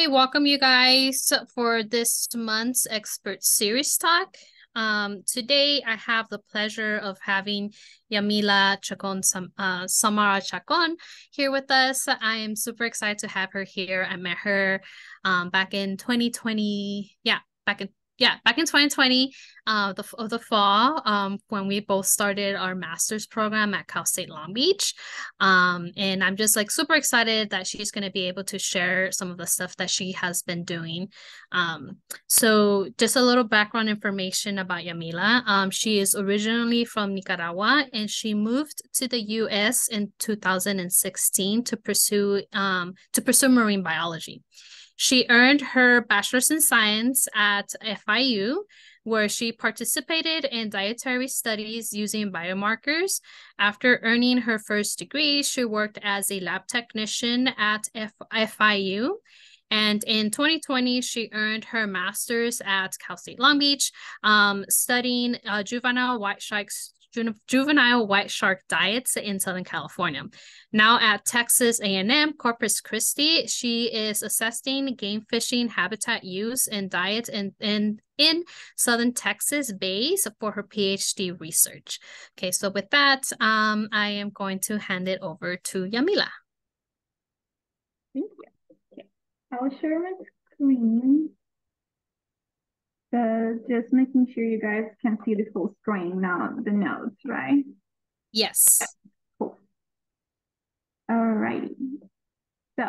Hi, welcome you guys for this month's expert series talk. Today I have the pleasure of having Yamilla Samara Chacon here with us. I am super excited to have her here. I met her back in 2020. Back in 2020, the fall, when we both started our master's program at Cal State Long Beach. And I'm just like super excited that she's going to be able to share some of the stuff that she has been doing. So just a little background information about Yamilla. She is originally from Nicaragua and she moved to the US in 2016 to pursue marine biology. She earned her bachelor's in science at FIU, where she participated in dietary studies using biomarkers. After earning her first degree, she worked as a lab technician at FIU. And in 2020, she earned her master's at Cal State Long Beach, studying juvenile white shark diets in Southern California. Now at Texas A&M, Corpus Christi, she is assessing game fishing habitat use and diet in Southern Texas bays for her PhD research. Okay, so with that, I am going to hand it over to Yamilla. Thank you. Okay. I'll share my screen. Just making sure you guys can see the full screen, not the notes, right? Yes. Cool. Alrighty. So,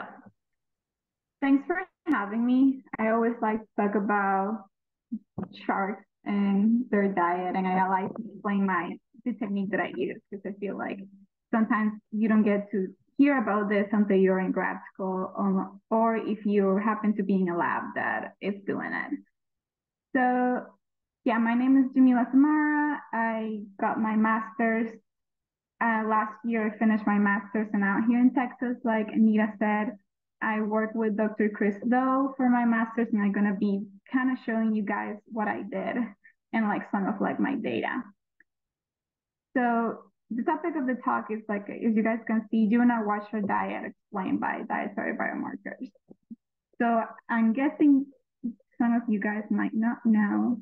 thanks for having me. I always like to talk about sharks and their diet, and I like to explain the technique that I use because I feel like sometimes you don't get to hear about this until you're in grad school, or if you happen to be in a lab that is doing it. So, yeah, my name is Yamilla Samara. I got my master's last year. I finished my master's, and out here in Texas, like Anita said, I work with Dr. Chris Doe for my master's, and I'm gonna be kind of showing you guys what I did and like some of like my data. So the topic of the talk is like, as you guys can see, juvenile white shark diet explained by dietary biomarkers. So I'm guessing some of you guys might not know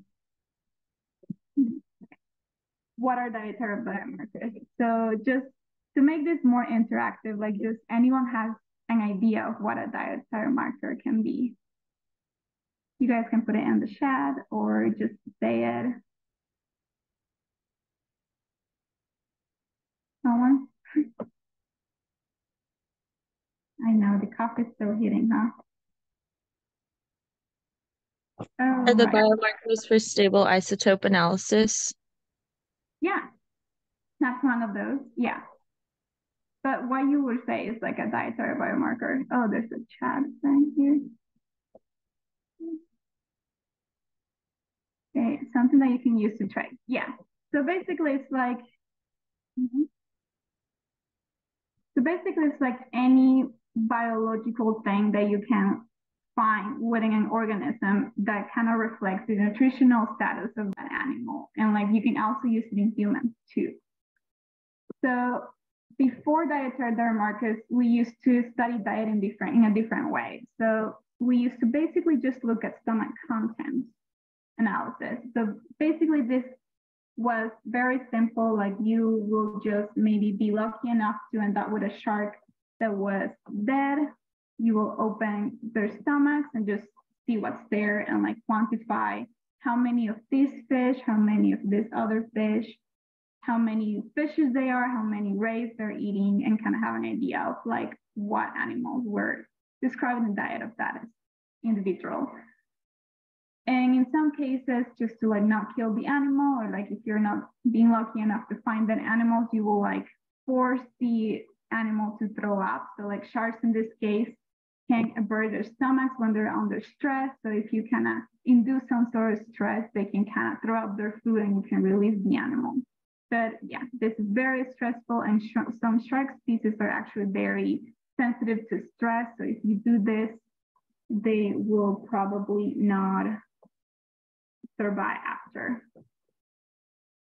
what are dietary biomarkers. So just to make this more interactive, like just anyone has an idea of what a dietary marker can be. You guys can put it in the chat or just say it. No one? I know the cough is still hitting, huh? Are the biomarkers for stable isotope analysis? Yeah, that's one of those. Yeah. But what you would say is like a dietary biomarker. Oh, there's a chat thing here. Okay, something that you can use to track. Yeah. So basically it's like, any biological thing that you can find within an organism that kind of reflects the nutritional status of that animal. And like you can also use it in humans too. So before dietary biomarkers, we used to study diet in a different way. So we used to basically just look at stomach contents analysis. So basically this was very simple. Like you will just maybe be lucky enough to end up with a shark that was dead. You will open their stomachs and just see what's there and like quantify how many of these fish, how many of this other fish, how many fishes they are, how many rays they're eating, and kind of have an idea of like what animals were describing the diet of that individual. And in some cases, just to like not kill the animal, or like if you're not being lucky enough to find that animals, you will like force the animal to throw up. So like sharks in this case can avert their stomachs when they're under stress. So if you kind of induce some sort of stress, they can kind of throw up their food and you can release the animal. But yeah, this is very stressful, and some shark species are actually very sensitive to stress. So if you do this, they will probably not survive after.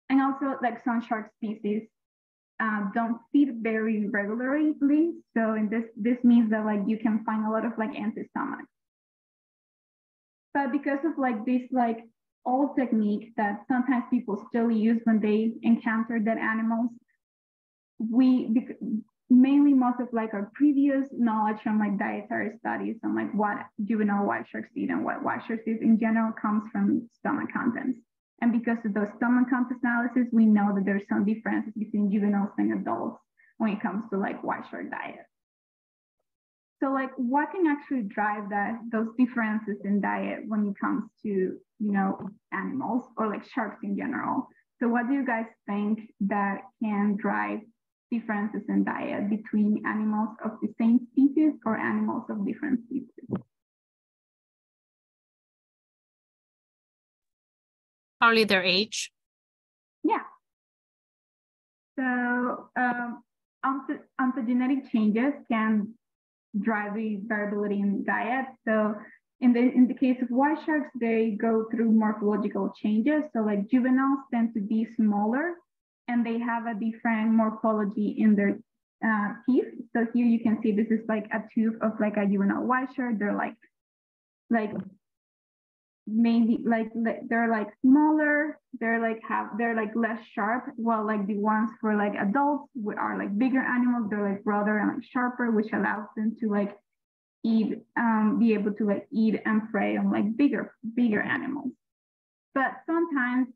And also, like some shark species don't feed very regularly. So in this means that like you can find a lot of like empty stomachs. But because of like this like old technique that sometimes people still use when they encounter dead animals, mainly most of like our previous knowledge from like dietary studies on like what juvenile white sharks eat and what white sharks eat in general comes from stomach contents. And because of those stomach contents analysis, we know that there's some differences between juveniles and adults when it comes to like white shark diet. So like what can actually drive those differences in diet when it comes to, animals or like sharks in general? So what do you guys think that can drive differences in diet between animals of the same species or animals of different species? Probably their age. Yeah. So ontogenetic changes can drive the variability in diet. So in the case of white sharks, they go through morphological changes. So like juveniles tend to be smaller and they have a different morphology in their teeth. So here you can see this is like a tooth of like a juvenile white shark. They're like maybe like they're like smaller, they're like less sharp, while like the ones for like adults are like bigger animals, they're like broader and like sharper, which allows them to like eat, be able to like eat and prey on like bigger animals. But sometimes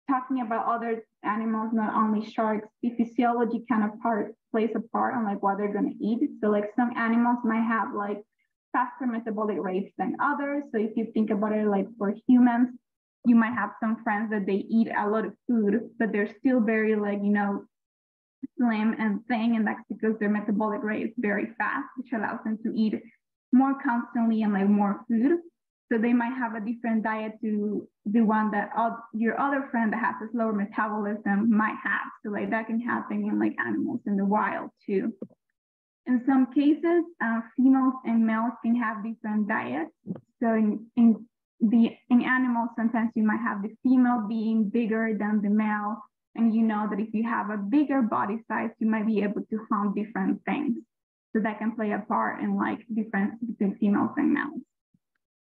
talking about other animals, not only sharks, the physiology kind of plays a part on like what they're going to eat. So like some animals might have like faster metabolic rates than others. So if you think about it, like for humans, you might have some friends that they eat a lot of food, but they're still very like, slim and thin. And that's because their metabolic rate is very fast, which allows them to eat more constantly and like more food. So they might have a different diet to the one that your other friend that has a slower metabolism might have. So like that can happen in like animals in the wild too. In some cases, females and males can have different diets. So in animals, sometimes you might have the female being bigger than the male. And you know that if you have a bigger body size, you might be able to hunt different things. So that can play a part in like difference between females and males.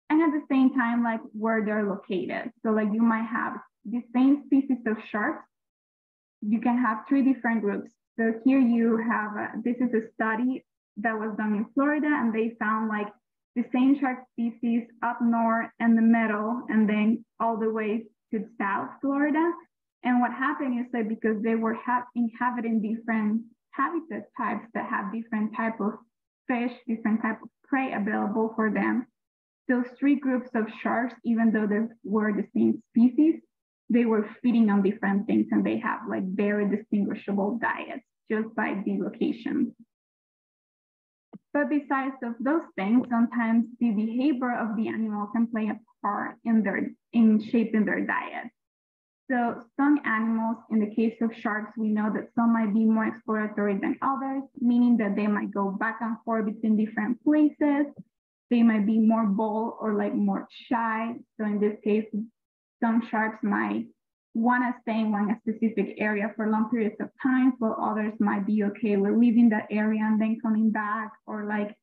And at the same time, like where they're located. So like you might have the same species of sharks. You can have 3 different groups. So here you have, this is a study that was done in Florida, and they found like the same shark species up north and the middle, and then all the way to South Florida. And what happened is that because they were inhabiting different habitat types that have different type of fish, different type of prey available for them, those 3 groups of sharks, even though they were the same species, they were feeding on different things, and they have like very distinguishable diets just by the location. But besides of those things, sometimes the behavior of the animal can play a part in shaping their diet. So some animals, in the case of sharks, we know that some might be more exploratory than others, meaning that they might go back and forth between different places. They might be more bold or like more shy. So in this case, some sharks might want to stay in one specific area for long periods of time, while others might be okay with leaving that area and then coming back, or like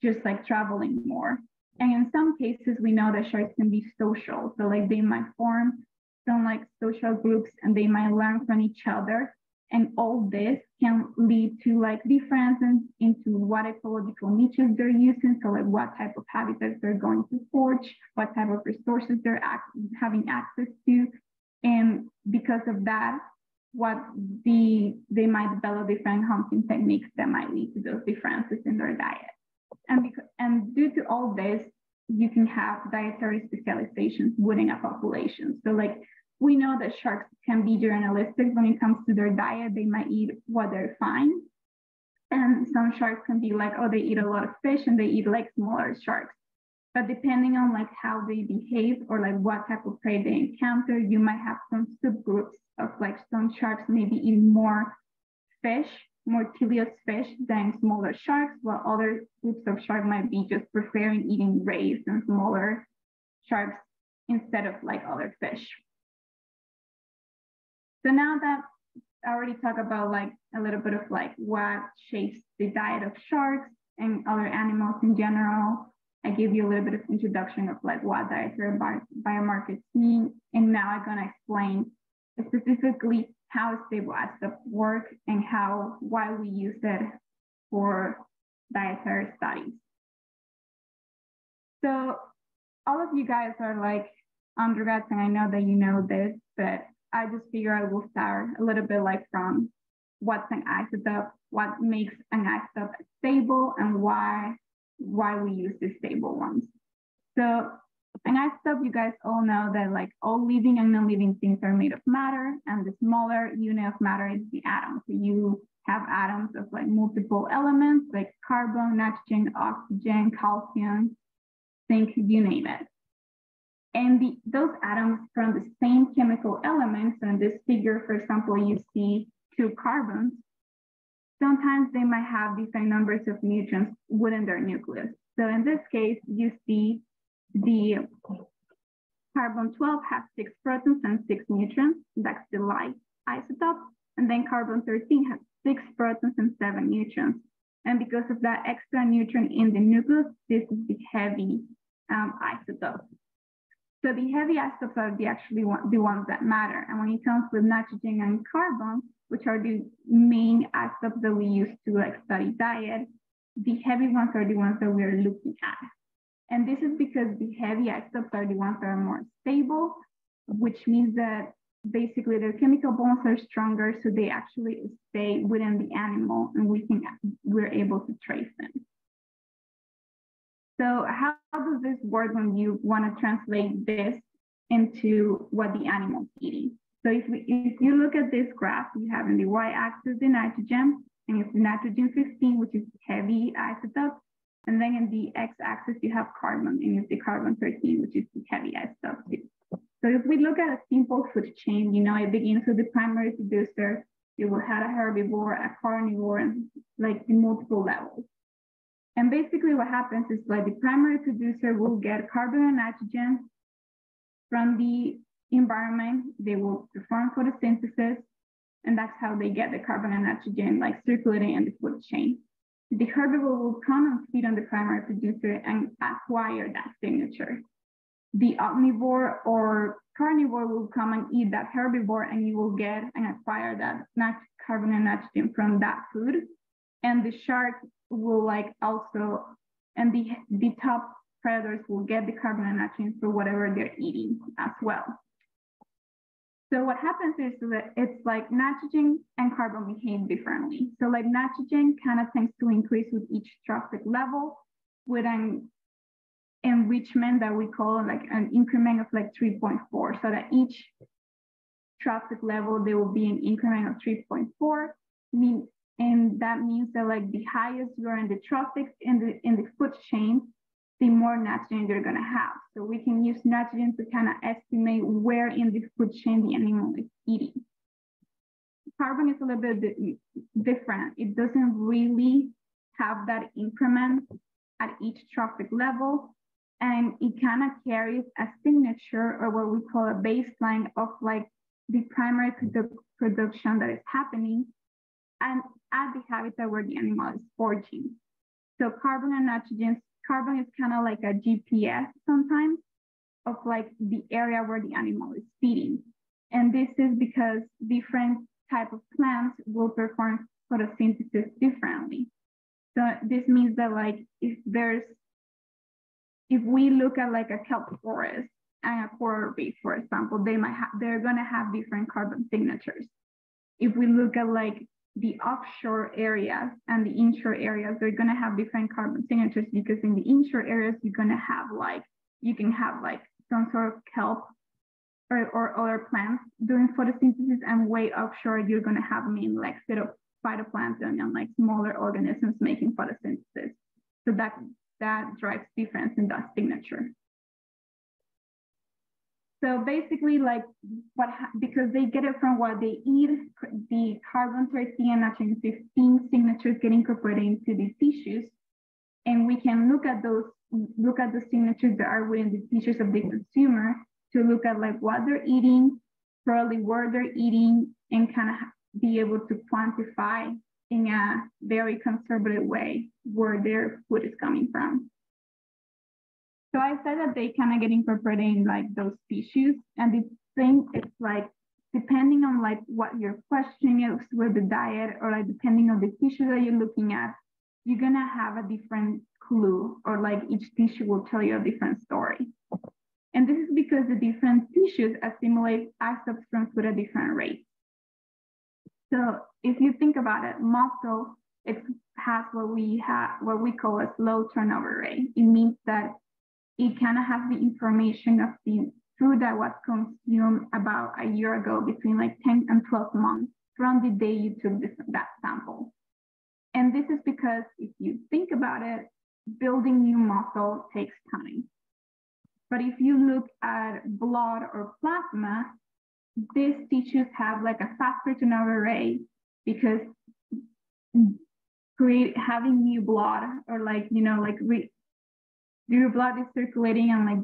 just like traveling more. And in some cases, we know that sharks can be social. So like they might form some like social groups and they might learn from each other. And all this can lead to like differences into what ecological niches they're using. So like what type of habitats they're going to forage, what type of resources they're having access to. And because of that, they might develop different hunting techniques that might lead to those differences in their diet. And due to all this, you can have dietary specializations within a population. So like we know that sharks can be generalistic when it comes to their diet. They might eat what they find. And some sharks can be like, oh, they eat a lot of fish and they eat like smaller sharks. But depending on like how they behave or like what type of prey they encounter, you might have some subgroups of like some sharks maybe eating more fish, more teleost fish than smaller sharks, while other groups of sharks might be just preferring eating rays and smaller sharks instead of like other fish. So now that I already talked about like a little bit of like what shapes the diet of sharks and other animals in general, I gave you a little bit of introduction of like what dietary biomarkers mean, and now I'm gonna explain specifically how stable isotopes work and why we use it for dietary studies. So all of you guys are like undergrads, and I know that you know this, but I just figure I will start a little bit like from what's an isotope, what makes an isotope stable, and why we use the stable ones. So an isotope, you guys all know that like all living and non-living things are made of matter, and the smaller unit of matter is the atom. So you have atoms of like multiple elements like carbon, nitrogen, oxygen, calcium, zinc, you name it. And those atoms from the same chemical elements, so in this figure, for example, you see 2 carbons, sometimes they might have different numbers of neutrons within their nucleus. So in this case, you see the carbon 12 has 6 protons and 6 neutrons. That's the light isotope. And then carbon 13 has 6 protons and 7 neutrons. And because of that extra neutron in the nucleus, this is the heavy isotope. So the heavy isotopes are the ones that matter. And when it comes with nitrogen and carbon, which are the main isotopes that we use to like study diet, the heavy ones are the ones that we are looking at. And this is because the heavy isotopes are the ones that are more stable, which means that basically their chemical bonds are stronger, so they actually stay within the animal, and we're able to trace them. So how does this work when you want to translate this into what the animal's eating? So if you look at this graph, you have in the y-axis the nitrogen, and it's the nitrogen 15, which is heavy isotope. And then in the x-axis, you have carbon, and it's the carbon 13, which is the heavy isotope too. So if we look at a simple food chain, you know, it begins with the primary producer. You will have a herbivore, a carnivore, and like in multiple levels. And basically what happens is like the primary producer will get carbon and nitrogen from the environment. They will perform photosynthesis, and that's how they get the carbon and nitrogen like circulating in the food chain. The herbivore will come and feed on the primary producer and acquire that signature. The omnivore or carnivore will come and eat that herbivore, and you will get and acquire that carbon and nitrogen from that food. And the shark will like also, and the top predators will get the carbon and nitrogen for whatever they're eating as well. So what happens is that it's like nitrogen and carbon behave differently. So like nitrogen kind of tends to increase with each trophic level with an enrichment that we call like an increment of like 3.4. So that each trophic level, there will be an increment of 3.4. And that means that like the highest you are in the tropics in the food chain, the more nitrogen you're gonna have. So we can use nitrogen to kind of estimate where in the food chain the animal is eating. Carbon is a little bit different. It doesn't really have that increment at each trophic level. And it kind of carries a signature, or what we call a baseline of like the primary production that is happening and at the habitat where the animal is foraging. So carbon and nitrogen, carbon is kind of like a GPS sometimes of like the area where the animal is feeding. And this is because different type of plants will perform photosynthesis differently. So this means that like if we look at like a kelp forest and a coral reef, for example, they're gonna have different carbon signatures. If we look at like the offshore areas and the inshore areas, they're gonna have different carbon signatures, because in the inshore areas, you can have like some sort of kelp or other plants doing photosynthesis, and way offshore, you're gonna have mainly like phytoplankton and like smaller organisms making photosynthesis. So that drives difference in that signature. So basically, like because they get it from what they eat, the carbon 13 and nitrogen 15 signatures get incorporated into the tissues, and we can look at the signatures that are within the tissues of the consumer to look at like what they're eating, probably where they're eating, and kind of be able to quantify in a very conservative way where their food is coming from. So I said that they kind of get incorporated in like those tissues, and the thing is like, depending on like what your question is with the diet, or like depending on the tissue that you're looking at, you're gonna have a different clue, or like each tissue will tell you a different story. And this is because the different tissues assimilate isotopes from food at different rates. So if you think about it, muscle, it has what we call a slow turnover rate. It means that it kind of has the information of the food that was consumed about a year ago, between like 10 and 12 months from the day you took that sample. And this is because if you think about it, building new muscle takes time. But if you look at blood or plasma, these tissues have like a faster turnover rate, because having new blood, or like, you know, like your blood is circulating and like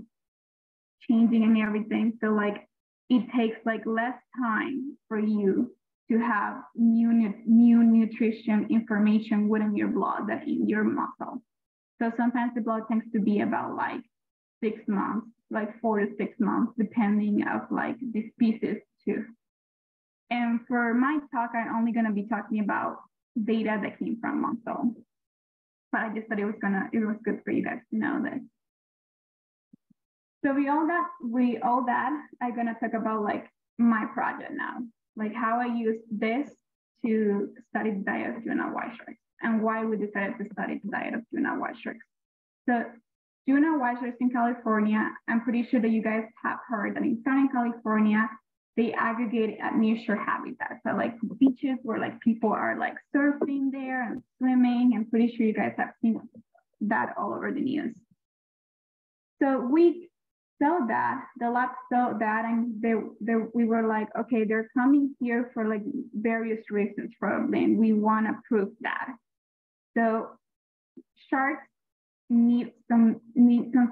changing and everything. So like it takes like less time for you to have new nutrition information within your blood than in your muscle. So sometimes the blood tends to be about like 6 months, like 4 to 6 months, depending of like the species too. And for my talk, I'm only going to be talking about data that came from muscle. But I just thought it was good for you guys to know this. So we all that, I'm going to talk about like my project now, like how I use this to study the diet of juvenile white sharks, and why we decided to study the diet of juvenile white sharks. So juvenile white sharks in California, I'm pretty sure that you guys have heard that in Southern California, they aggregate at nearshore habitats. So like beaches where like people are like surfing there and swimming. I'm pretty sure you guys have seen that all over the news. So we saw that, the lab saw that, and we were like, okay, they're coming here for like various reasons probably, and we want to prove that. So sharks need some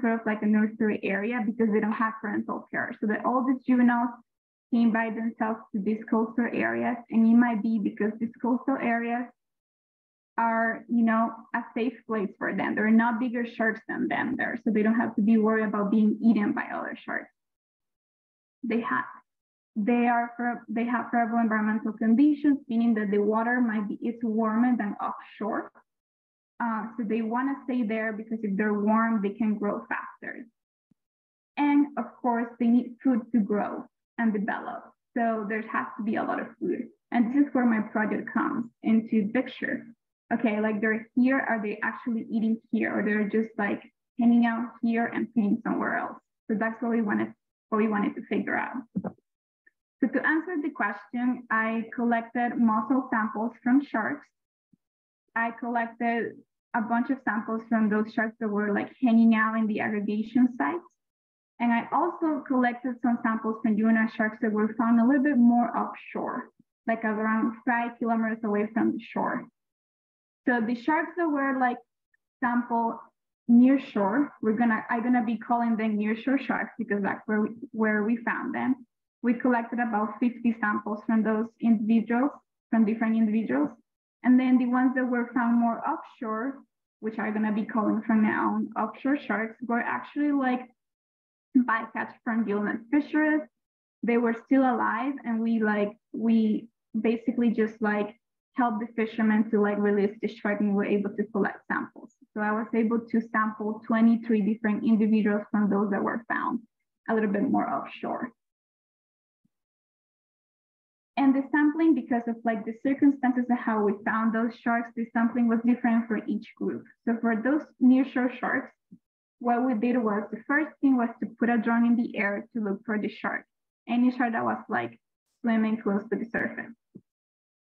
sort of like a nursery area, because they don't have parental care. So that all these juveniles came by themselves to these coastal areas, and it might be because these coastal areas are, you know, a safe place for them. There are not bigger sharks than them there, so they don't have to be worried about being eaten by other sharks. They have favorable environmental conditions, meaning that the water it's warmer than offshore. So they want to stay there, because if they're warm, they can grow faster. And of course, they need food to grow and develop. So there has to be a lot of food. And this is where my project comes into the picture. Okay, like they're here, are they actually eating here, or they're just like hanging out here and feeding somewhere else? So that's what we wanted to figure out. So to answer the question, I collected muscle samples from sharks. I collected a bunch of samples from those sharks that were like hanging out in the aggregation sites. And I also collected some samples from juvenile sharks that were found a little bit more offshore, like around 5 kilometers away from the shore. So the sharks that were like sampled near shore, I'm gonna be calling them near shore sharks, because that's where we found them. We collected about 50 samples from those individuals, from different individuals. And then the ones that were found more offshore, which I'm gonna be calling from now on offshore sharks, were actually like bycatch from gillnet fisheries. They were still alive, and we basically just like helped the fishermen to like release the shark, and we were able to collect samples. So I was able to sample 23 different individuals from those that were found a little bit more offshore. And the sampling, because of like the circumstances of how we found those sharks, the sampling was different for each group. So for those nearshore sharks, what we did was, the first thing was to put a drone in the air to look for the shark, any shark that was like swimming close to the surface.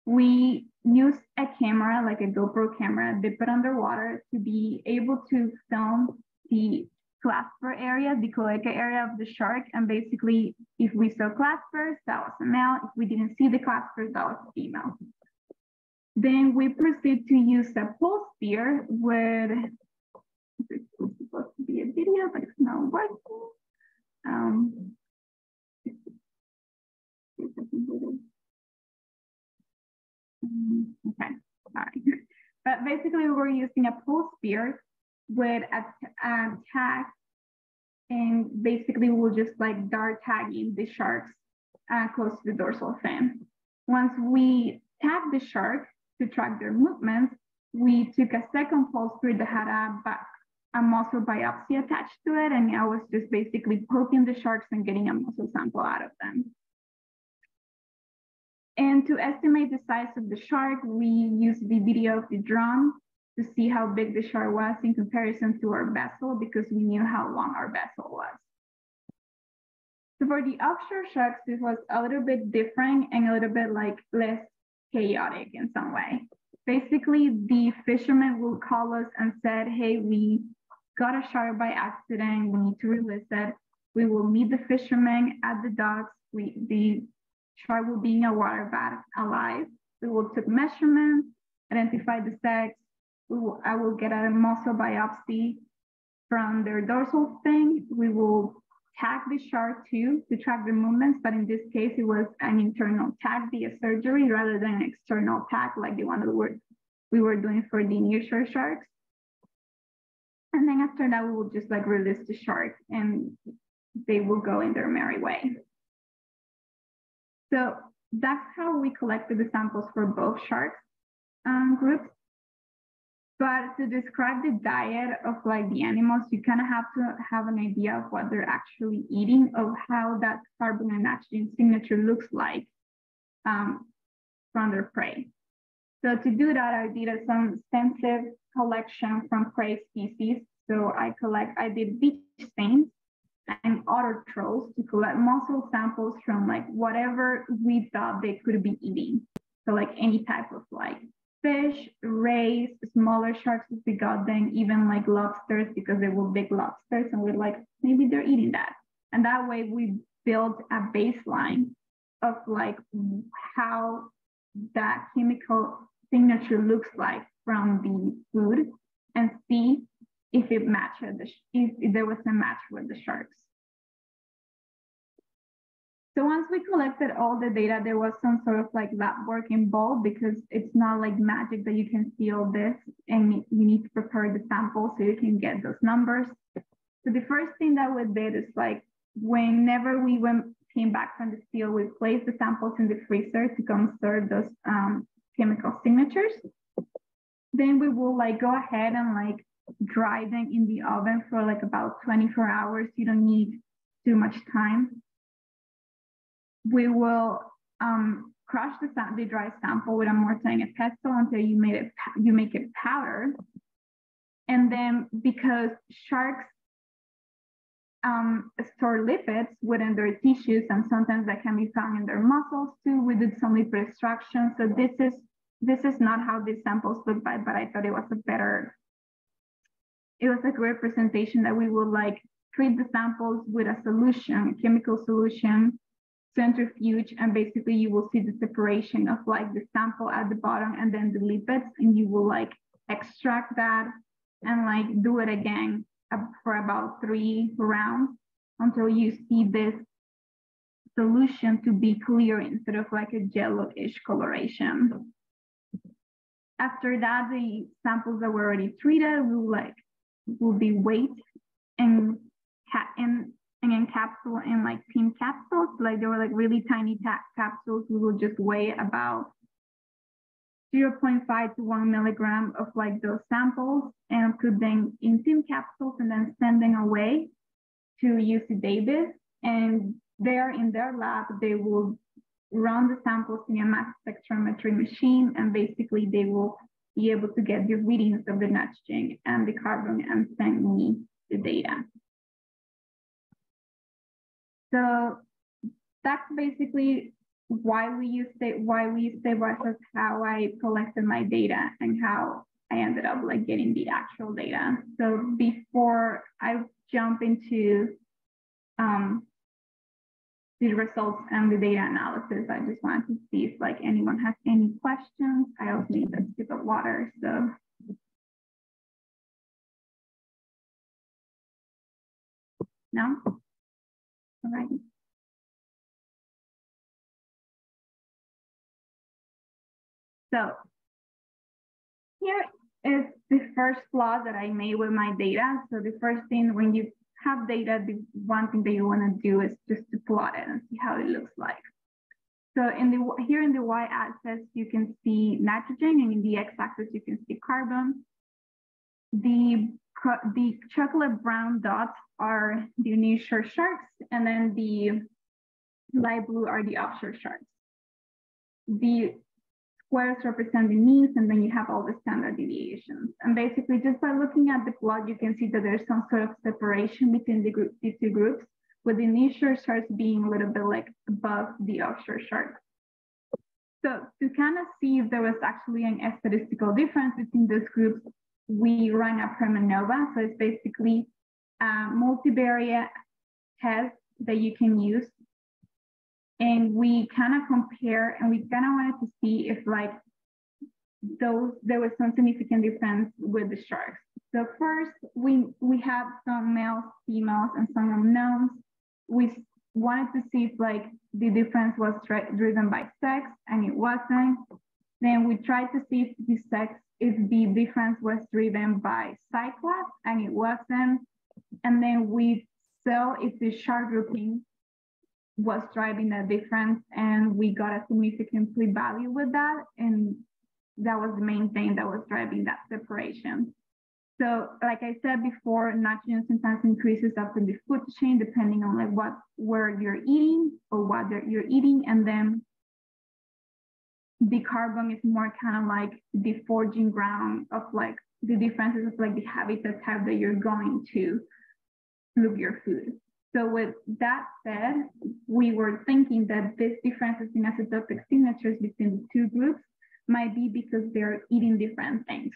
We used a camera, like a GoPro camera, dip it underwater to be able to film the clasper area, the cloaca area of the shark. And basically, if we saw claspers, that was a male. If we didn't see the claspers, that was a female. Then we proceed to use a pulse spear with, it's supposed to be a video, but it's not working. Okay, sorry. But basically, we were using a pulse spear with a tag And basically we'll just like dart tagging the sharks close to the dorsal fin. Once we tag the shark to track their movements, we took a second pulse grid that had a muscle biopsy attached to it. And I was just basically poking the sharks and getting a muscle sample out of them. And to estimate the size of the shark, we used the video of the drone to see how big the shark was in comparison to our vessel, because we knew how long our vessel was. So for the offshore sharks, it was a little bit different and a little bit like less chaotic in some way. Basically, the fishermen will call us and said, hey, we got a shark by accident, we need to release it. We will meet the fishermen at the docks. The shark will be in a water bath alive. We will take measurements, identify the sex. I will get a muscle biopsy from their dorsal fin. We will tag the shark too to track the movements, but in this case, it was an internal tag via surgery rather than an external tag like the one that we were doing for the nearshore sharks. And then after that, we will just like release the shark and they will go in their merry way. So that's how we collected the samples for both shark groups. But to describe the diet of like the animals, you kind of have to have an idea of what they're actually eating, of how that carbon and nitrogen signature looks like from their prey. So to do that, I did some extensive collection from prey species. So I did beach stains and otter trolls to collect muscle samples from like whatever we thought they could be eating. So like any type of like fish, rays, smaller sharks if we got them, even like lobsters because they were big lobsters, and we're like, maybe they're eating that. And that way we built a baseline of like how that chemical signature looks like from the food and see if it matched, if there was a match with the sharks. So once we collected all the data, there was some sort of like lab work involved, because it's not like magic that you can see all this and you need to prepare the sample so you can get those numbers. So the first thing that we did is like, whenever we came back from the field, we placed the samples in the freezer to conserve those chemical signatures. Then we will like go ahead and like dry them in the oven for like about 24 hours. You don't need too much time. We will crush the dry sample with a mortar and a pestle until you make it powder. And then because sharks store lipids within their tissues, and sometimes that can be found in their muscles too, we did some lipid extraction. So this is not how these samples look like, but I thought it was a great representation that we will like treat the samples with a solution, chemical solution, centrifuge, and basically you will see the separation of like the sample at the bottom and then the lipids, and you will like extract that and like do it again for about 3 rounds until you see this solution to be clear instead of like a yellowish coloration. After that, the samples that were already treated will be weighed and encapsuled in like pin capsules. Like they were like really tiny capsules. We will just weigh about 0.5 to 1 milligram of like those samples and put them in tin capsules and then send them away to UC Davis. And there in their lab, they will run the samples in a mass spectrometry machine, and basically they will be able to get the readings of the nitrogen and the carbon and send me the data. So that's basically why we use Stabilize, how I collected my data and how I ended up like getting the actual data. So before I jump into the results and the data analysis, I just wanted to see if like anyone has any questions. I also need a sip of water, so. No? All right. So here is the first plot that I made with my data. So the first thing when you have data, the one thing that you want to do is just to plot it and see how it looks like. So here in the y-axis, you can see nitrogen, and in the x-axis, you can see carbon. The chocolate brown dots are the nearshore sharks, and then the light blue are the offshore sharks. The squares represent the means, and then you have all the standard deviations. And basically, just by looking at the plot, you can see that there's some sort of separation between these two groups, with the nearshore sharks being a little bit like above the offshore sharks. So to kind of see if there was actually a statistical difference between those groups, we run a Premanova. So it's basically a multivariate test that you can use. And we kind of compare, and we kind of wanted to see if like there was some significant difference with the sharks. So first, we have some males, females, and some unknowns. We wanted to see if like the difference was driven by sex, and it wasn't. Then we tried to see if the difference was driven by side class, and it wasn't. And then we saw if the shark grouping was driving that difference, and we got a significant p-value with that, and that was the main thing that was driving that separation. So like I said before, nitrogen sometimes increases up in the food chain depending on like where you're eating or what you're eating, and then the carbon is more kind of like the foraging ground of like the differences of like the habitat type that you're going to look your food. So with that said, we were thinking that these differences in isotopic signatures between the two groups might be because they're eating different things,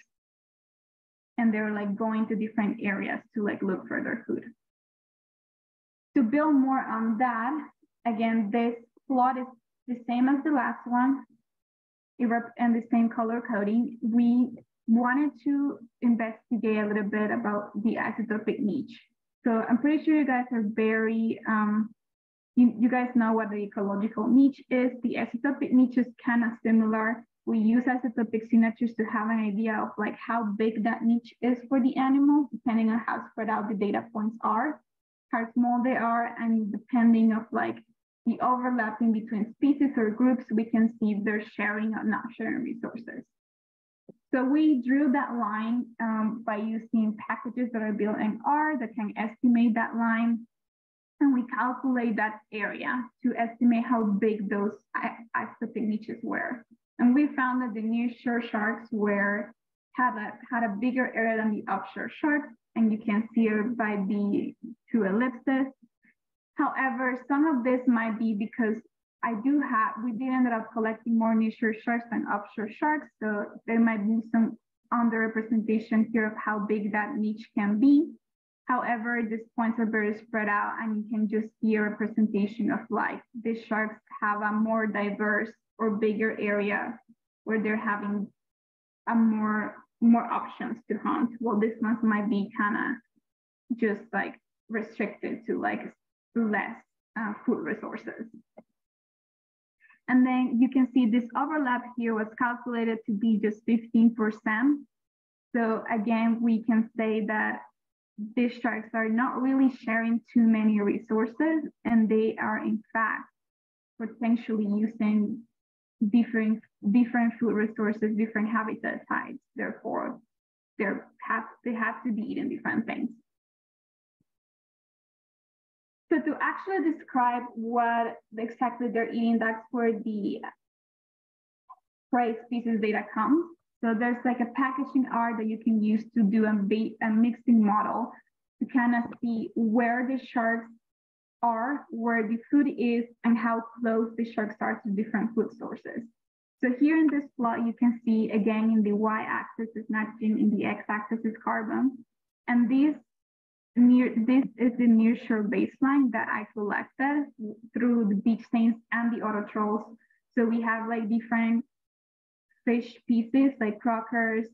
and they're like going to different areas to like look for their food. To build more on that, again, this plot is the same as the last one, and the same color coding. We wanted to investigate a little bit about the isotopic niche. So I'm pretty sure you guys are very, you guys know what the ecological niche is. The isotopic niche is kind of similar. We use isotopic signatures to have an idea of like how big that niche is for the animal, depending on how spread out the data points are, how small they are, and depending of like the overlapping between species or groups, we can see if they're sharing or not sharing resources. So we drew that line by using packages that are built in R that can estimate that line. And we calculate that area to estimate how big those isotopic niches were. And we found that the nearshore sharks had a bigger area than the offshore sharks. And you can see it by the two ellipses. However, some of this might be because we did end up collecting more nearshore sharks than offshore sharks. So there might be some underrepresentation here of how big that niche can be. However, these points are very spread out, and you can just see a representation of like these sharks have a more diverse or bigger area where they're having a more options to hunt. Well, this ones might be kind of just like restricted to like less food resources. And then you can see this overlap here was calculated to be just 15%. So again, we can say that these sharks are not really sharing too many resources, and they are in fact potentially using different food resources, different habitat types. Therefore, they have to be eating different things. So to actually describe what exactly they're eating, that's where the prey species data comes. So there's like a packaging R that you can use to do a mixing model to kind of see where the sharks are, where the food is, and how close the sharks are to different food sources. So here in this plot, you can see again in the y-axis is nitrogen, in the x-axis is carbon. And this is the nearshore baseline that I collected through the beach stains and the autotrophs. So we have like different fish species like croakers,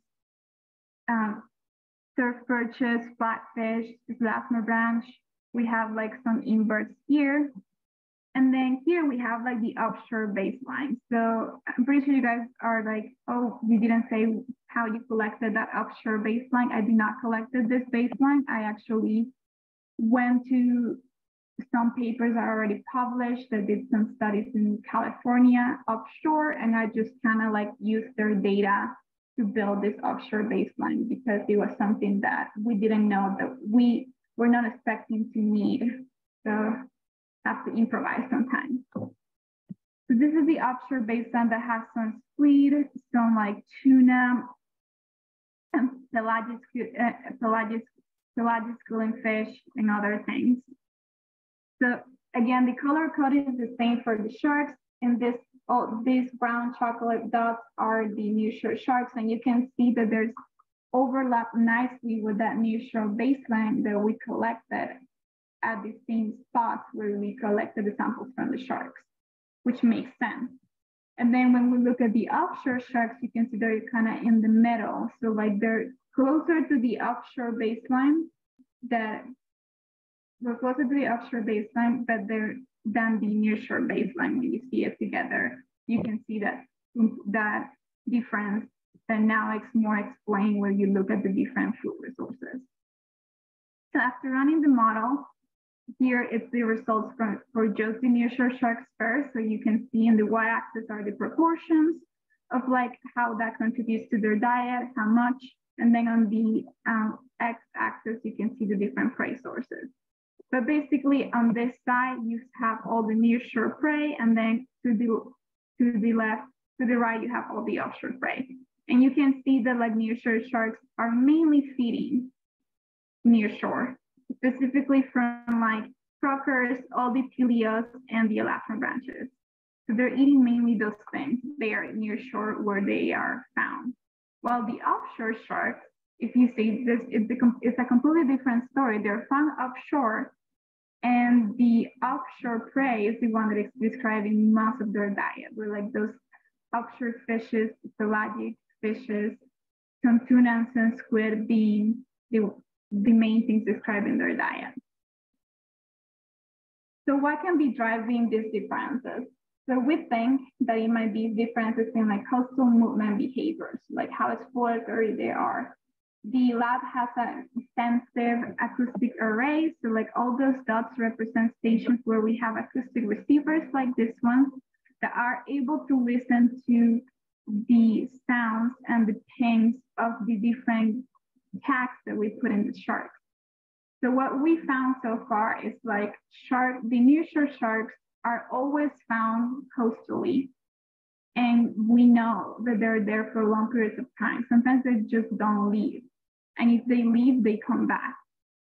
surf perches, flatfish, elasmobranch branch. We have like some inverts here. And then here we have like the offshore baseline. So I'm pretty sure you guys are like, oh, you didn't say how you collected that offshore baseline. I did not collected this baseline. I actually went to some papers are already published. I did some studies in California offshore, and I just kind of like used their data to build this offshore baseline because it was something that we didn't know that we were not expecting to need. So have to improvise sometimes. So this is the offshore baseline that has some squid, some like tuna, and pelagic schooling fish, and other things. So again, the color code is the same for the sharks, and these brown chocolate dots are the nearshore sharks, and you can see that there's overlap nicely with that nearshore baseline that we collected at the same spots where we collected the samples from the sharks, which makes sense. And then when we look at the offshore sharks, you can see they're kind of in the middle. So like they're closer to the offshore baseline we're closer to the offshore baseline, but they're than the nearshore baseline. When you see it together, you can see that difference. And now it's more explained when you look at the different food resources. So after running the model, here it's the results for just the nearshore sharks first. So you can see in the y-axis are the proportions of like how that contributes to their diet, how much. And then on the x-axis, you can see the different prey sources. But basically on this side, you have all the nearshore prey, and then to the left, to the right, you have all the offshore prey. And you can see that like nearshore sharks are mainly feeding nearshore, specifically from like croakers, all the teleos, and the elasmobranches branches. So they're eating mainly those things. They are nearshore where they are found. While the offshore sharks, if you see this, it's a completely different story. They're found offshore, and the offshore prey is the one that is describing most of their diet. We're like those offshore fishes, pelagic fishes, some tuna and squid being the main things describing their diet. So what can be driving these differences? So we think that it might be differences in like coastal movement behaviors, like how exploratory they are. The lab has an extensive acoustic array. So like all those dots represent stations where we have acoustic receivers like this one that are able to listen to the sounds and the pings of the different tags that we put in the sharks. So what we found so far is like the nearshore sharks are always found coastally. And we know that they're there for long periods of time. Sometimes they just don't leave. And if they leave, they come back.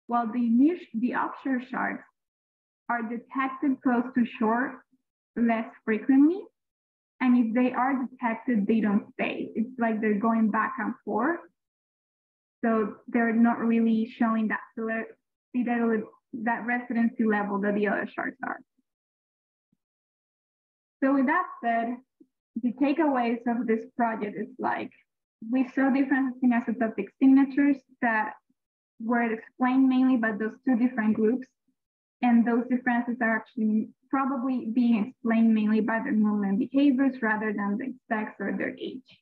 While the offshore sharks are detected close to shore less frequently. And if they are detected, they don't stay. It's like they're going back and forth. So they're not really showing that residency level that the other sharks are. So with that said, the takeaways of this project is like, we saw differences in isotopic signatures that were explained mainly by those two different groups. And those differences are actually probably being explained mainly by their movement behaviors rather than their sex or their age.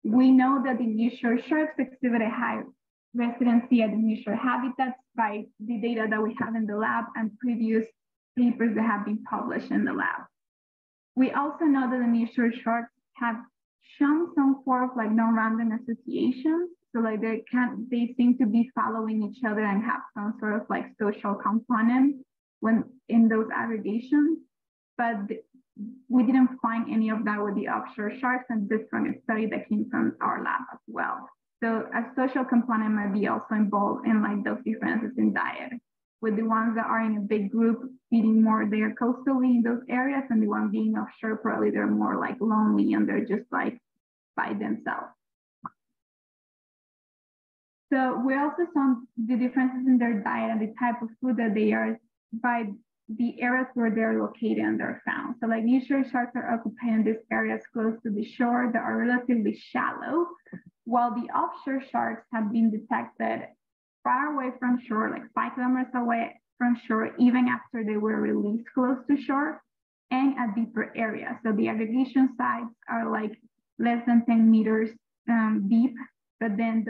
We know that the nearshore sharks exhibit a high residency at the nearshore habitats by the data that we have in the lab and previous papers that have been published in the lab. We also know that the nearshore sharks have shown some form of like non-random associations. So like they seem to be following each other and have some sort of like social component when in those aggregations. But we didn't find any of that with the offshore sharks, and this from a study that came from our lab as well. So a social component might be also involved in like those differences in diet, with the ones that are in a big group eating more there coastally in those areas, and the one being offshore, probably they're more like lonely and they're just like by themselves. So we also saw the differences in their diet and the type of food that they are by the areas where they're located and they're found. So like nearshore sharks are occupying these areas close to the shore that are relatively shallow, while the offshore sharks have been detected far away from shore, like 5 kilometers away from shore, even after they were released close to shore and at deeper areas. So the aggregation sites are like less than 10 meters deep, but then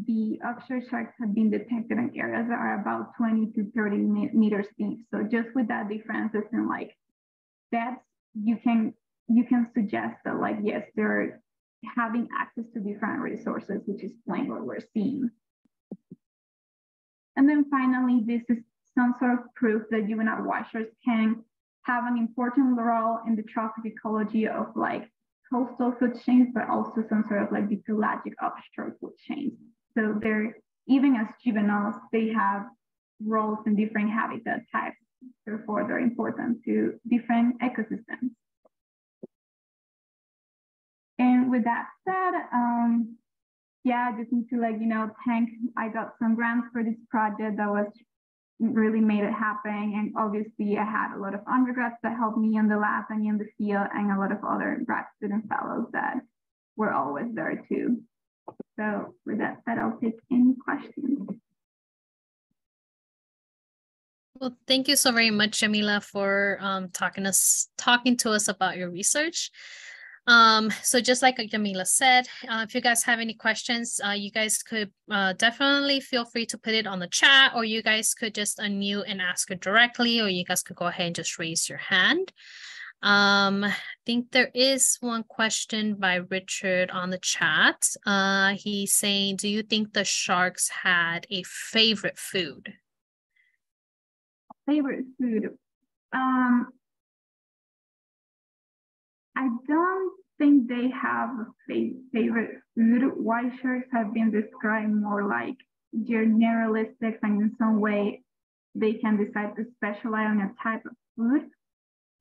the offshore sharks have been detected in areas that are about 20 to 30 meters deep. So just with that differences in like depth, you can suggest that like, yes, they're having access to different resources, which is plain what we're seeing. And then finally, this is some sort of proof that juvenile white sharks can have an important role in the trophic ecology of like coastal food chains, but also some sort of like the pelagic offshore food chains. So they're, even as juveniles, they have roles in different habitat types. Therefore, they're important to different ecosystems. And with that said, yeah, I just need to like, you know, thank, I got some grants for this project that was really made it happen. And obviously I had a lot of undergrads that helped me in the lab and in the field, and a lot of other grad student fellows that were always there too. So with that said, I'll take any questions. Well, thank you so very much, Yamilla, for talking to us about your research. So just like Yamilla said, if you guys have any questions, you guys could definitely feel free to put it on the chat, or you guys could just unmute and ask her directly, or you guys could go ahead and just raise your hand. I think there is one question by Richard on the chat. He's saying, do you think the sharks had a favorite food? Favorite food? I don't think they have a favorite food. White sharks have been described more like generalistic, and in some way they can decide to specialize on a type of food.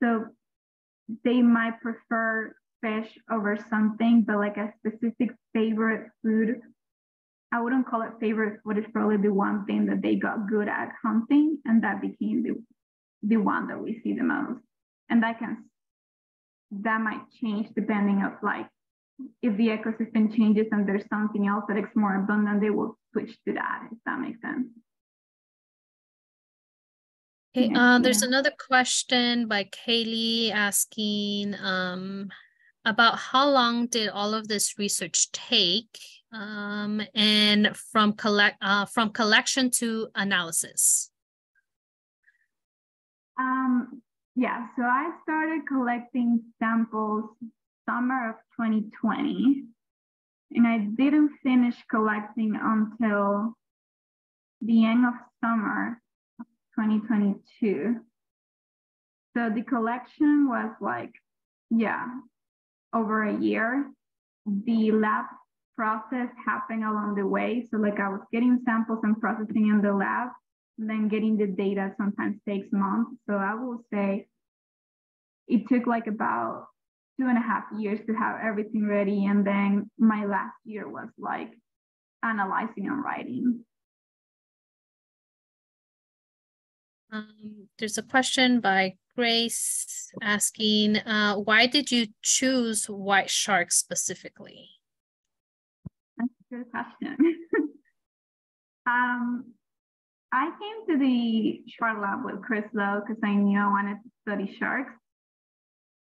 So they might prefer fish over something, but like a specific favorite food, I wouldn't call it favorite food. It's probably the one thing that they got good at hunting, and that became the one that we see the most. And that might change depending of like, if the ecosystem changes and there's something else that is more abundant, they will switch to that, if that makes sense. Okay, there's another question by Kaylee asking about how long did all of this research take, and from collection to analysis? Yeah, so I started collecting samples summer of 2020, and I didn't finish collecting until the end of summer of 2022. So the collection was like, yeah, over a year. The lab process happened along the way. So like I was getting samples and processing in the lab, and then getting the data sometimes takes months. So I will say it took like about 2.5 years to have everything ready. And then my last year was like analyzing and writing. There's a question by Grace asking, why did you choose white sharks specifically? That's a good question. I came to the shark lab with Chris Lowe because I knew I wanted to study sharks.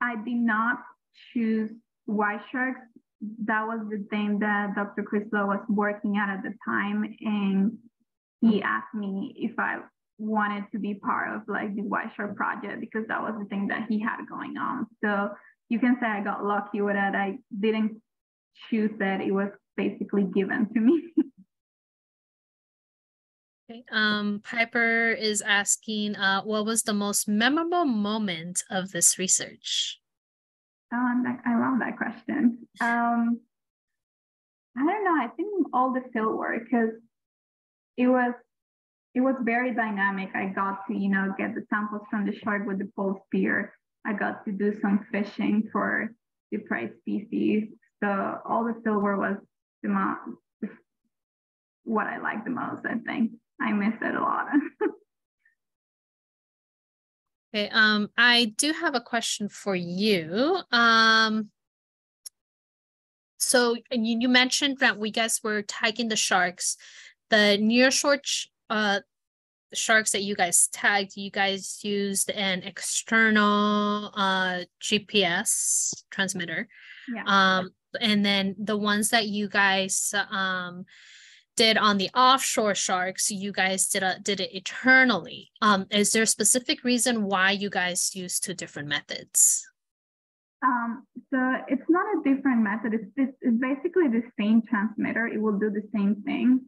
I did not choose white sharks. That was the thing that Dr. Chris Lowe was working at the time. And he asked me if I wanted to be part of like the white shark project, because that was the thing that he had going on. So you can say I got lucky with it. I didn't choose that. It was basically given to me. Okay. Piper is asking, what was the most memorable moment of this research? Oh, I love that question. I don't know. I think all the field work, because it was very dynamic. I got to, get the samples from the shark with the pole spear. I got to do some fishing for the prey species. So all the field work was what I liked the most, I think. I miss it a lot. Okay, I do have a question for you. So you mentioned that we guys were tagging the sharks. The nearshore sharks that you guys tagged, you guys used an external GPS transmitter. Yeah. And then the ones that you guys did on the offshore sharks, you guys did it eternally. Is there a specific reason why you guys use two different methods? So it's not a different method. It's basically the same transmitter. It will do the same thing.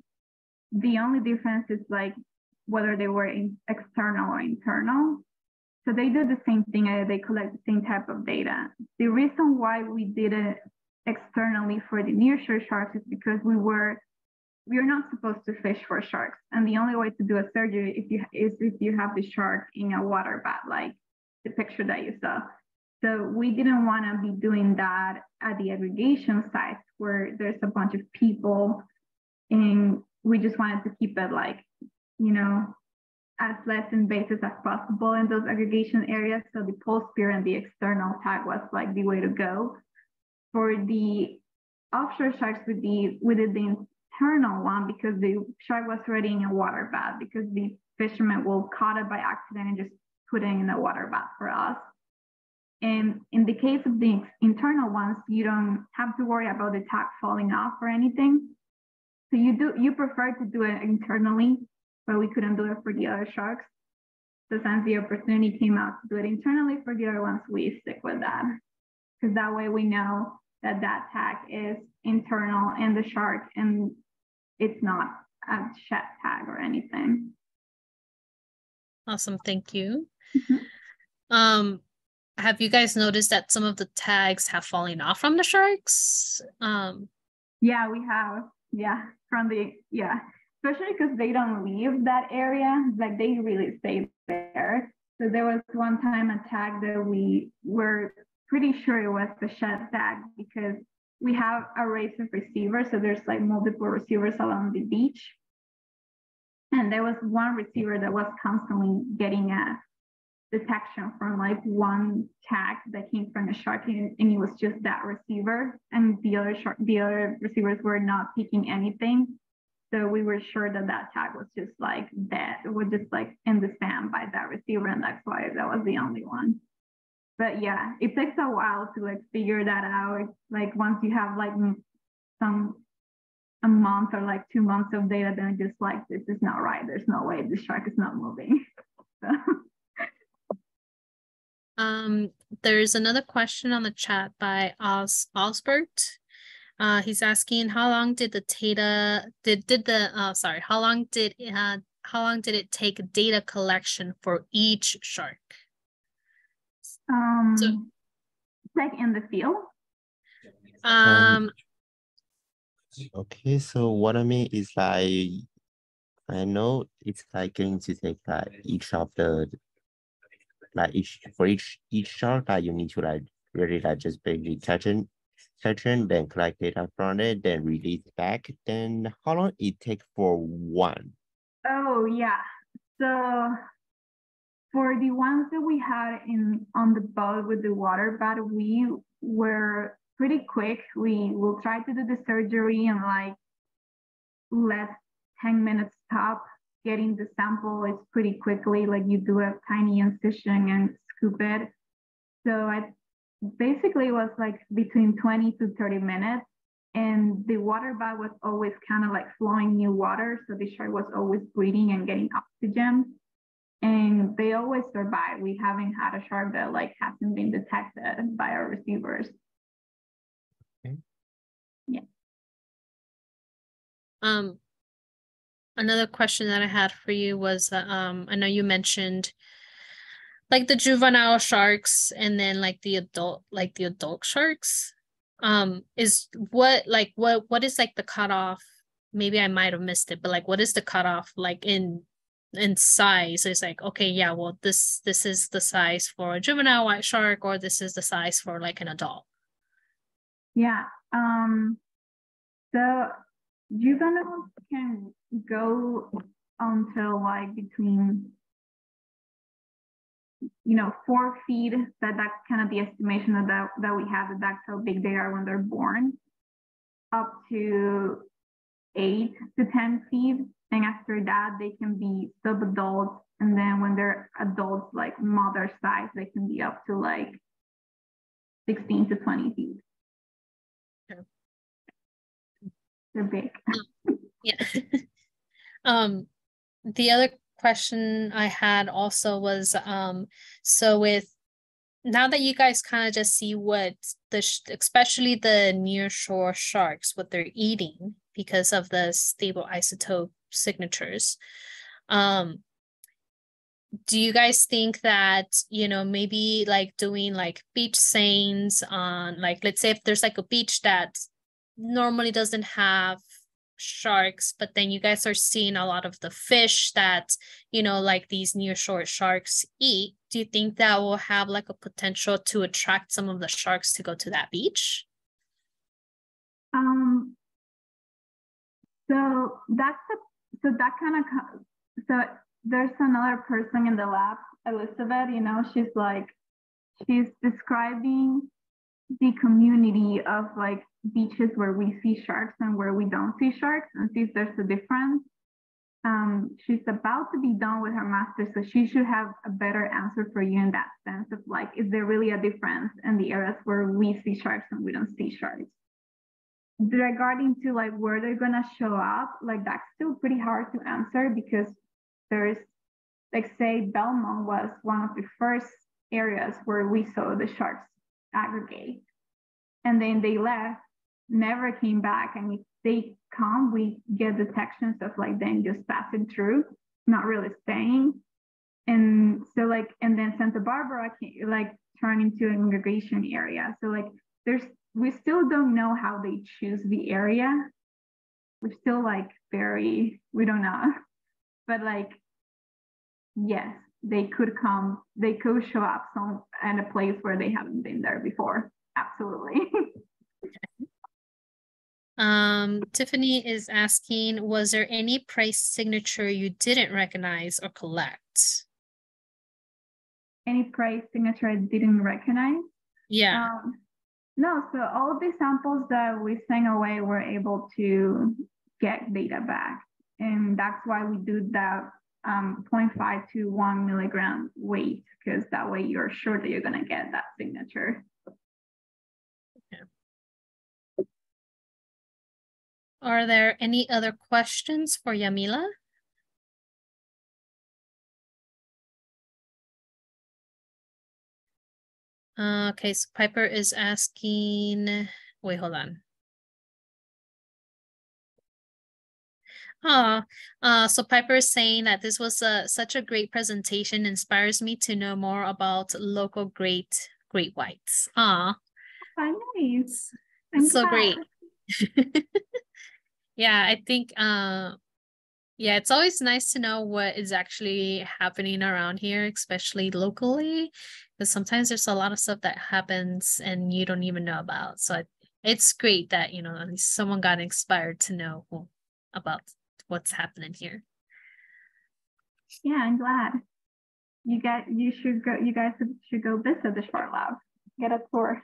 The only difference is like whether they were external or internal. So they do the same thing. They collect the same type of data. The reason why we did it externally for the nearshore sharks is because we are not supposed to fish for sharks, and the only way to do a surgery is if you have the shark in a water bath, like the picture that you saw. So we didn't want to be doing that at the aggregation sites where there's a bunch of people, and we just wanted to keep it like, you know, as less invasive as possible in those aggregation areas. So the pulse spear and the external tag was like the way to go. For the offshore sharks, we did the internal one because the shark was already in a water bath, because the fishermen will caught it by accident and just put it in a water bath for us. And in the case of the internal ones, you don't have to worry about the tag falling off or anything. So you prefer to do it internally, but we couldn't do it for the other sharks. So since the opportunity came out to do it internally for the other ones, we stick with that. Because that way we know that that tag is internal in the shark and it's not a shed tag or anything. Awesome, thank you. Mm-hmm. Have you guys noticed that some of the tags have fallen off from the sharks? Yeah, we have. Yeah, especially because they don't leave that area. Like they really stay there. So there was one time a tag that we were pretty sure it was the shed tag, because we have arrays of receivers. So there's like multiple receivers along the beach. And there was one receiver that was constantly getting a detection from like one tag that came from the shark, and it was just that receiver, and the other receivers were not picking anything. So we were sure that that tag was just like dead. It was just like in the sand by that receiver, and that's why that was the only one. But yeah, it takes a while to like figure that out. Like once you have like a month or like 2 months of data, then just like, this is not right. There's no way the shark is not moving. So. There's another question on the chat by Osbert. He's asking, how long did the data how long did it take data collection for each shark? Like in the field. Okay, so what I mean is like, I know it's like going to take like each of the for each shark, like you need to like really like just basically catch it, then collect data from it, then release back. Then how long it take for one? Oh yeah. So for the ones that we had on the boat with the water bath, we were pretty quick. We will try to do the surgery in like less 10 minutes top. Getting the sample is pretty quickly, like you do a tiny incision and scoop it. So basically it was like between 20 to 30 minutes. And the water bath was always kind of like flowing new water. So the shark was always breathing and getting oxygen. And they always survive. We haven't had a shark that like hasn't been detected by our receivers. Okay. Yeah. Another question that I had for you was, I know you mentioned like the juvenile sharks and then like the adult sharks. Is what is like the cutoff? Maybe I might have missed it, but like what is the cutoff like in size? It's like, okay, yeah, well, this is the size for a juvenile white shark, or this is the size for like an adult. Yeah. So juveniles can go until like between 4 feet. That's kind of the estimation that we have, that's how big they are when they're born, up to 8 to 10 feet. And after that, they can be sub-adults. And then when they're adults, like mother size, they can be up to like 16 to 20 feet. Okay. They're big. Yeah. The other question I had also was, so with now that you guys kind of just see what especially the nearshore sharks, what they're eating because of the stable isotope signatures, do you guys think that, you know, maybe like doing like beach seines on, like, let's say if there's like a beach that normally doesn't have sharks, but then you guys are seeing a lot of the fish that, you know, like these nearshore sharks eat, do you think that will have like a potential to attract some of the sharks to go to that beach? So there's another person in the lab, Elizabeth, you know, she's describing the community of like beaches where we see sharks and where we don't see sharks, and see if there's a difference. She's about to be done with her master's, so she should have a better answer for you in that sense of like, is there really a difference in the areas where we see sharks and we don't see sharks? Regarding to like where they're gonna show up, like that's still pretty hard to answer, because there's, like, say Belmont was one of the first areas where we saw the sharks aggregate, and then they left, never came back, and if they come, we get detections of like them just passing through, not really staying. And so like, and then Santa Barbara like turned into an irrigation area. So like we still don't know how they choose the area. We're still like we don't know. But like, yes, they could show up in a place where they haven't been there before. Absolutely. Tiffany is asking, was there any price signature you didn't recognize or collect? Any price signature I didn't recognize? Yeah. No, so all of the samples that we sent away were able to get data back. And that's why we do that 0.5 to 1 milligram weight, because that way you're sure that you're going to get that signature. Okay. Are there any other questions for Yamilla? Okay, so Piper is asking, wait, hold on. So Piper is saying that this was such a great presentation, inspires me to know more about local great whites. Nice. It's so great. Yeah, I think yeah, it's always nice to know what is actually happening around here, especially locally, because sometimes there's a lot of stuff that happens and you don't even know about. So it's great that, you know, at least someone got inspired to know about what's happening here. Yeah, I'm glad. You guys should go visit the Shore Lab. Get a tour.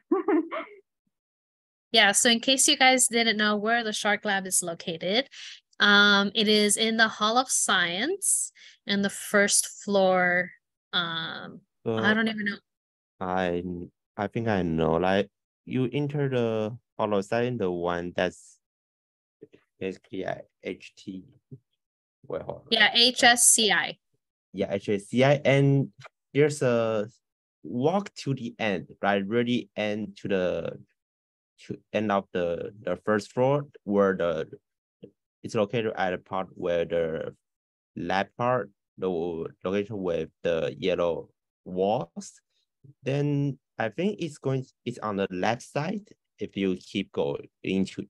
Yeah, so in case you guys didn't know where the Shark Lab is located, it is in the Hall of Science in the first floor. I don't even know. I think I know. Like, you enter the Hall of Science, the one that's basically HT. Yeah, HSCI. Yeah, HSCI, and there's a walk to the end, right? Really end to the end of the first floor, where it's located at a part where the lab part, the location with the yellow walls. Then I think it's on the left side if you keep going into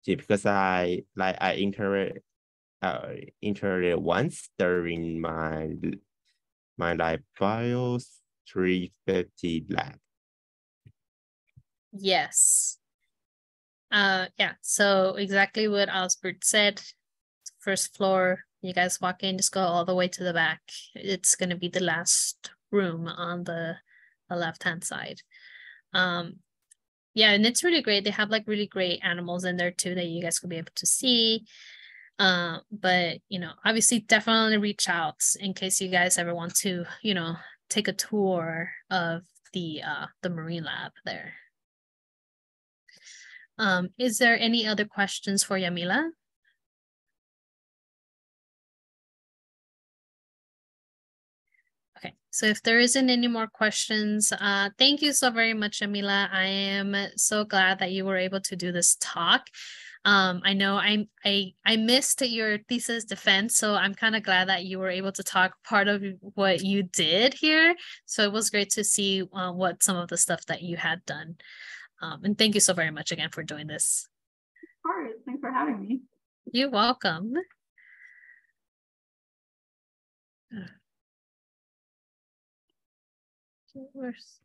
because I entered it once during my like BIOS 350 lab. Yes. Yeah, so exactly what Osbert said. First floor, you guys walk in, just go all the way to the back. It's going to be the last room on the left-hand side. Yeah, and it's really great. They have like really great animals in there too that you guys will be able to see. But, you know, obviously definitely reach out in case you guys ever want to, you know, take a tour of the marine lab there. Is there any other questions for Yamilla? Okay, so if there isn't any more questions, thank you so very much, Yamilla. I am so glad that you were able to do this talk. I know I missed your thesis defense, so I'm kind of glad that you were able to talk part of what you did here. So it was great to see what some of the stuff that you had done. And thank you so very much again for doing this. Of course, thanks for having me. You're welcome. Where's